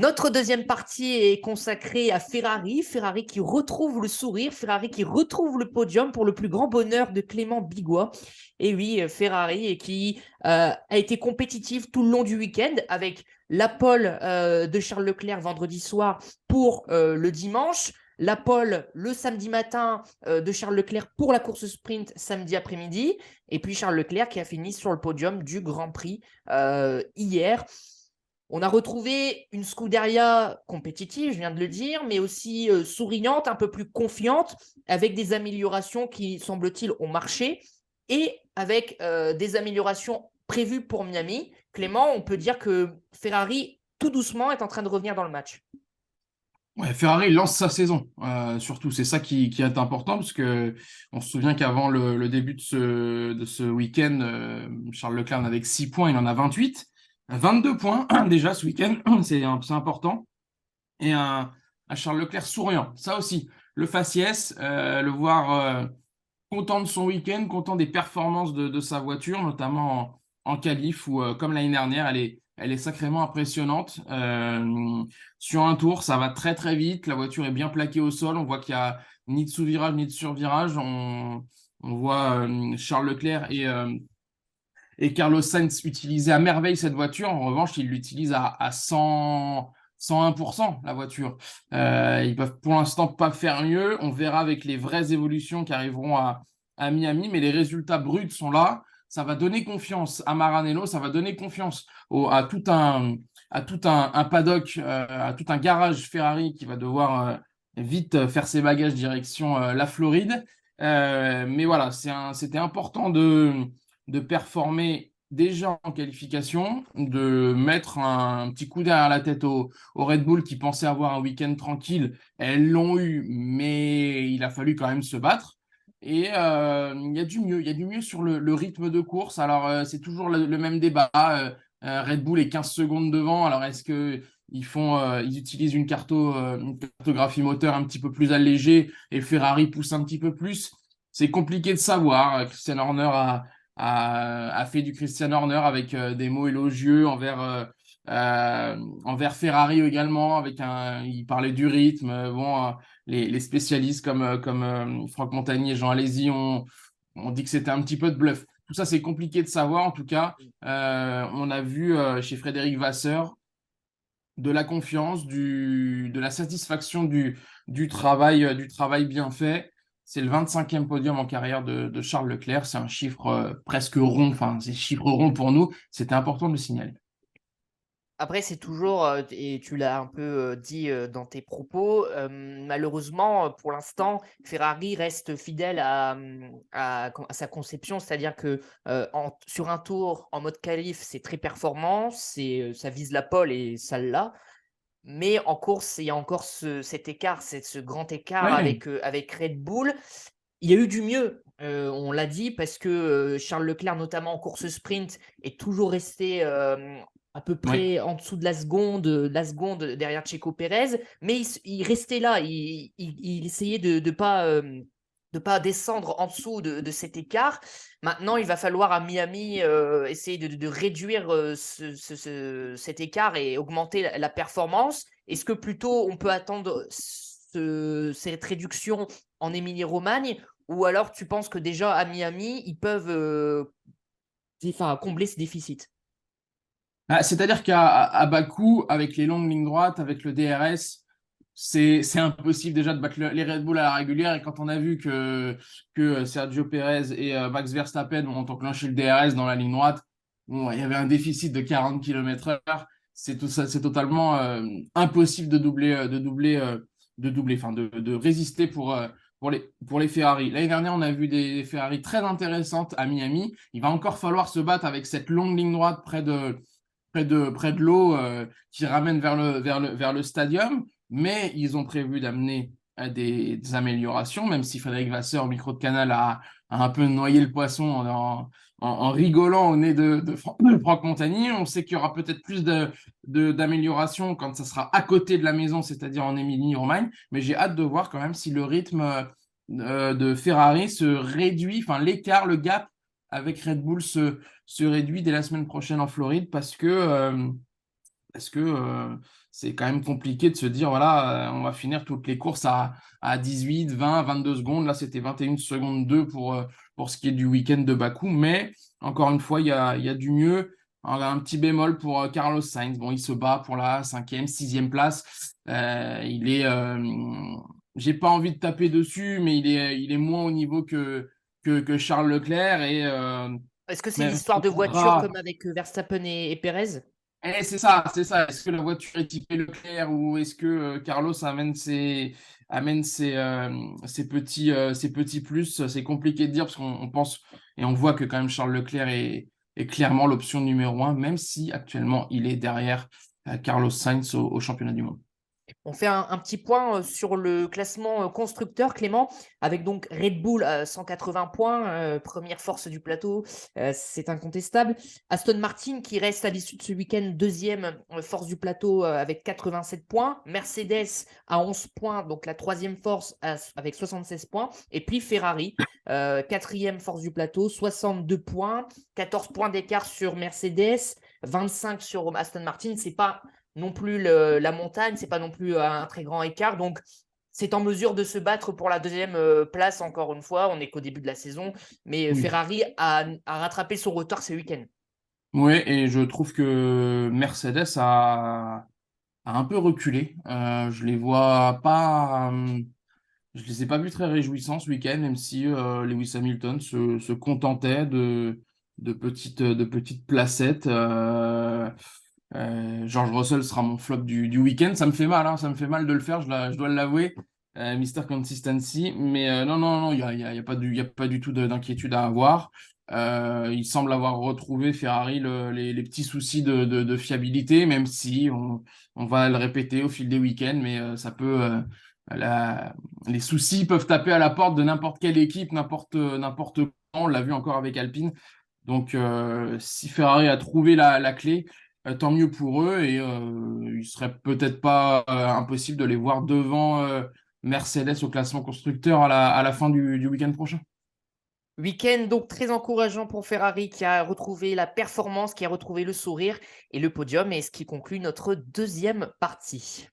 Notre deuxième partie est consacrée à Ferrari. Ferrari qui retrouve le sourire, Ferrari qui retrouve le podium pour le plus grand bonheur de Clément Bigois. Et oui, Ferrari qui a été compétitif tout le long du week-end avec la pole de Charles Leclerc vendredi soir pour le dimanche, la pole le samedi matin de Charles Leclerc pour la course sprint samedi après-midi, et puis Charles Leclerc qui a fini sur le podium du Grand Prix hier. On a retrouvé une Scuderia compétitive, je viens de le dire, mais aussi souriante, un peu plus confiante, avec des améliorations qui, semble-t-il, ont marché, et avec des améliorations prévues pour Miami. Clément, on peut dire que Ferrari, tout doucement, est en train de revenir dans le match. Ouais, Ferrari lance sa saison, surtout. C'est ça qui est important, parce que on se souvient qu'avant le début de ce week-end, Charles Leclerc en avait que 6 points, il en a 28. 22 points déjà ce week-end, c'est important. Et un Charles Leclerc souriant, ça aussi. Le faciès, le voir content de son week-end, content des performances de sa voiture, notamment en qualif, où, comme l'année dernière, elle est sacrément impressionnante. Sur un tour, ça va très très vite, la voiture est bien plaquée au sol, on voit qu'il n'y a ni de sous-virage ni de sur-virage. On voit Charles Leclerc et Carlos Sainz utiliser à merveille cette voiture. En revanche, ils l'utilisent à 101% la voiture. Ils peuvent pour l'instant pas faire mieux. On verra avec les vraies évolutions qui arriveront à Miami, mais les résultats bruts sont là. Ça va donner confiance à Maranello, ça va donner confiance à tout un paddock, à tout un garage Ferrari qui va devoir vite faire ses bagages direction la Floride. Mais voilà, c'était important de performer déjà en qualification, de mettre un petit coup derrière la tête au Red Bull qui pensait avoir un week-end tranquille. Elles l'ont eu, mais il a fallu quand même se battre. Et il y a du mieux, il y a du mieux sur le rythme de course. Alors, c'est toujours le même débat. Red Bull est 15 secondes devant. Alors, est-ce que ils utilisent une cartographie moteur un petit peu plus allégée et Ferrari pousse un petit peu plus? C'est compliqué de savoir. Christian Horner a fait du Christian Horner avec des mots élogieux envers Ferrari également. Il parlait du rythme. Bon, les spécialistes comme Franck Montagny et Jean Alesi ont dit que c'était un petit peu de bluff. Tout ça, c'est compliqué de savoir. En tout cas, on a vu chez Frédéric Vasseur de la confiance, de la satisfaction du travail bien fait. C'est le 25e podium en carrière de Charles Leclerc. C'est un chiffre presque rond. Enfin, c'est chiffre rond pour nous. C'était important de le signaler. Après, c'est toujours, et tu l'as un peu dit dans tes propos, malheureusement, pour l'instant, Ferrari reste fidèle à sa conception, c'est-à-dire que sur un tour en mode qualif, c'est très performant, ça vise la pole et ça l'a. Mais en course, il y a encore cet écart, ce grand écart Ouais, avec Red Bull. Il y a eu du mieux, on l'a dit, parce que Charles Leclerc, notamment en course sprint, est toujours resté à peu ouais. près en dessous de la seconde derrière Checo Pérez, mais il restait là, il essayait de pas descendre en dessous de cet écart. Maintenant, il va falloir à Miami essayer de réduire cet écart et augmenter la performance. Est-ce que plutôt on peut attendre cette réduction en Émilie-Romagne, ou alors tu penses que déjà à Miami, ils peuvent combler ce déficit? C'est-à-dire qu'à Bakou, avec les longues lignes droites, avec le DRS, c'est impossible déjà de battre les Red Bull à la régulière. Et quand on a vu que Sergio Pérez et Max Verstappen ont enclenché le DRS dans la ligne droite, bon, il y avait un déficit de 40 km/h. C'est tout ça, c'est totalement impossible de doubler, enfin de résister pour les Ferrari. L'année dernière, on a vu des Ferrari très intéressantes à Miami. Il va encore falloir se battre avec cette longue ligne droite près de l'eau qui ramène vers le stadium, mais ils ont prévu d'amener des améliorations, même si Frédéric Vasseur, au micro de Canal, a un peu noyé le poisson en rigolant au nez de Franck Montagny. On sait qu'il y aura peut-être plus d'améliorations quand ça sera à côté de la maison, c'est-à-dire en Émilie-Romagne, mais j'ai hâte de voir quand même si le rythme de Ferrari se réduit, enfin l'écart, le gap avec Red Bull se réduit dès la semaine prochaine en Floride parce que c'est quand même compliqué de se dire, voilà, on va finir toutes les courses à 18, 20, 22 secondes. Là, c'était 21 secondes 2 pour ce qui est du week-end de Bakou. Mais encore une fois, il y a du mieux. Un petit bémol pour Carlos Sainz. Bon, il se bat pour la 5e, 6e place. Il est, j'ai pas envie de taper dessus, mais il est moins au niveau que Charles Leclerc. Et Est-ce que c'est une même histoire s'il de voiture faudra. comme avec Verstappen et Perez? C'est ça, c'est ça. Est-ce que la voiture est typée Leclerc ou est-ce que Carlos amène ses petits plus? C'est compliqué de dire parce qu'on pense et on voit que quand même Charles Leclerc est clairement l'option numéro un, même si actuellement il est derrière Carlos Sainz au championnat du monde. On fait un petit point sur le classement constructeur, Clément, avec donc Red Bull à 180 points, première force du plateau, c'est incontestable. Aston Martin qui reste à l'issue de ce week-end deuxième force du plateau avec 87 points. Mercedes à 11 points, donc la troisième force avec 76 points. Et puis Ferrari, quatrième force du plateau, 62 points, 14 points d'écart sur Mercedes, 25 sur Aston Martin. C'est pas non plus la montagne, c'est pas non plus un très grand écart. Donc, c'est en mesure de se battre pour la deuxième place, encore une fois. On n'est qu'au début de la saison, mais Oui. Ferrari a rattrapé son retard ce week-end. Oui, et je trouve que Mercedes a un peu reculé. Je les vois pas. Je les ai pas vus très réjouissants ce week-end, même si Lewis Hamilton se contentait de petites placettes. George Russell sera mon flop du week-end. Ça me fait mal, hein, ça me fait mal de le faire, je dois l'avouer. Mister Consistency. Mais non, non, non, il y a pas du tout d'inquiétude à avoir. Il semble avoir retrouvé Ferrari les petits soucis de fiabilité, même si on va le répéter au fil des week-ends, mais ça peut. La- les soucis peuvent taper à la porte de n'importe quelle équipe, n'importe quand. On l'a vu encore avec Alpine. Donc, si Ferrari a trouvé la clé, tant mieux pour eux. Et il serait peut-être pas impossible de les voir devant Mercedes au classement constructeur à la fin du week-end prochain. Week-end donc très encourageant pour Ferrari qui a retrouvé la performance, qui a retrouvé le sourire et le podium, et ce qui conclut notre deuxième partie.